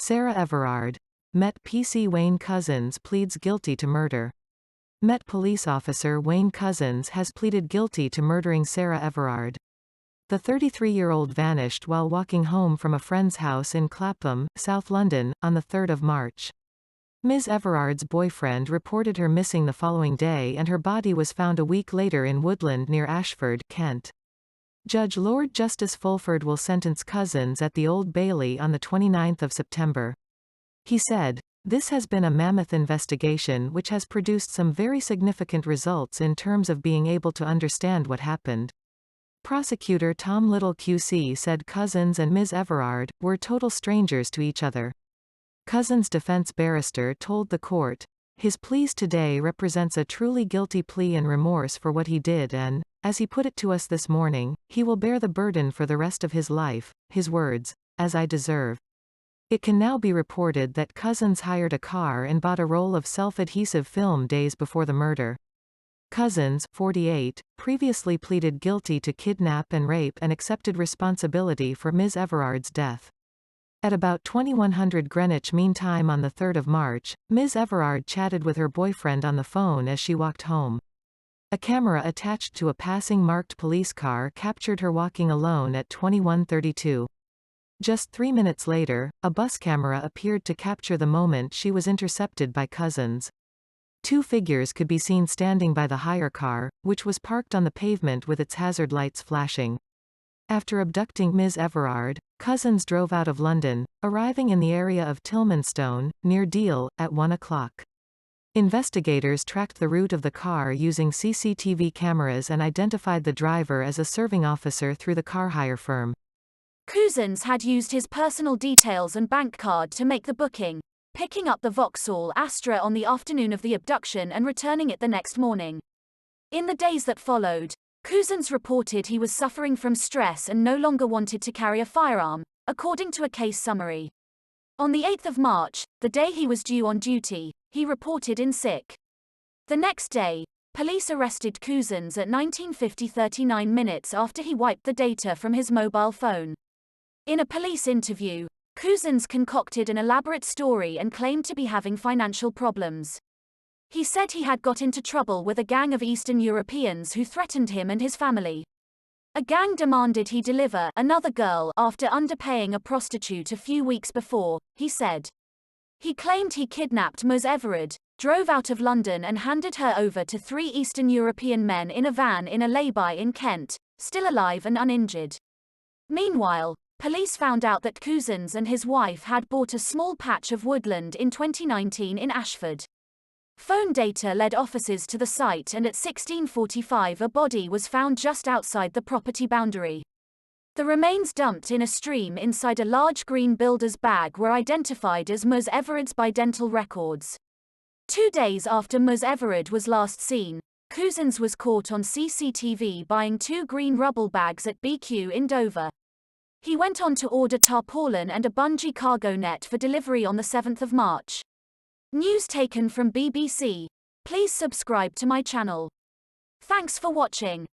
Sarah Everard. Met PC Wayne Couzens pleads guilty to murder. Met police officer Wayne Couzens has pleaded guilty to murdering Sarah Everard. The 33-year-old vanished while walking home from a friend's house in Clapham, South London, on the 3rd of March. Ms Everard's boyfriend reported her missing the following day and her body was found a week later in Woodland near Ashford, Kent. Judge Lord Justice Fulford will sentence Couzens at the Old Bailey on the 29th of September. He said, "This has been a mammoth investigation which has produced some very significant results in terms of being able to understand what happened." Prosecutor Tom Little QC said Couzens and Ms Everard were total strangers to each other. Couzens' defense barrister told the court, "His pleas today represents a truly guilty plea and remorse for what he did and, as he put it to us this morning, he will bear the burden for the rest of his life, his words, as I deserve." It can now be reported that Couzens hired a car and bought a roll of self-adhesive film days before the murder. Couzens, 48, previously pleaded guilty to kidnap and rape and accepted responsibility for Ms Everard's death. At about 2100 Greenwich Mean Time on the 3rd of March, Ms Everard chatted with her boyfriend on the phone as she walked home. A camera attached to a passing marked police car captured her walking alone at 2132. Just 3 minutes later, a bus camera appeared to capture the moment she was intercepted by Couzens. Two figures could be seen standing by the hire car, which was parked on the pavement with its hazard lights flashing. After abducting Ms Everard, Couzens drove out of London, arriving in the area of Tilmanstone, near Deal, at 1 o'clock. Investigators tracked the route of the car using CCTV cameras and identified the driver as a serving officer through the car hire firm. Couzens had used his personal details and bank card to make the booking, picking up the Vauxhall Astra on the afternoon of the abduction and returning it the next morning. In the days that followed, Couzens reported he was suffering from stress and no longer wanted to carry a firearm, according to a case summary. On the 8th of March, the day he was due on duty, he reported in sick. The next day, police arrested Couzens at 19:50, 39 minutes after he wiped the data from his mobile phone. In a police interview, Couzens concocted an elaborate story and claimed to be having financial problems. He said he had got into trouble with a gang of Eastern Europeans who threatened him and his family. A gang demanded he deliver another girl after underpaying a prostitute a few weeks before, he said. He claimed he kidnapped Ms Everard, drove out of London and handed her over to 3 Eastern European men in a van in a lay-by in Kent, still alive and uninjured. Meanwhile, police found out that Couzens and his wife had bought a small patch of woodland in 2019 in Ashford. Phone data led officers to the site and at 16:45 a body was found just outside the property boundary. The remains dumped in a stream inside a large green builder's bag were identified as Ms Everard's by dental records. 2 days after Ms Everard was last seen, Couzens was caught on CCTV buying 2 green rubble bags at BQ in Dover. He went on to order tarpaulin and a bungee cargo net for delivery on the 7th of March. News taken from BBC. Please subscribe to my channel. Thanks for watching.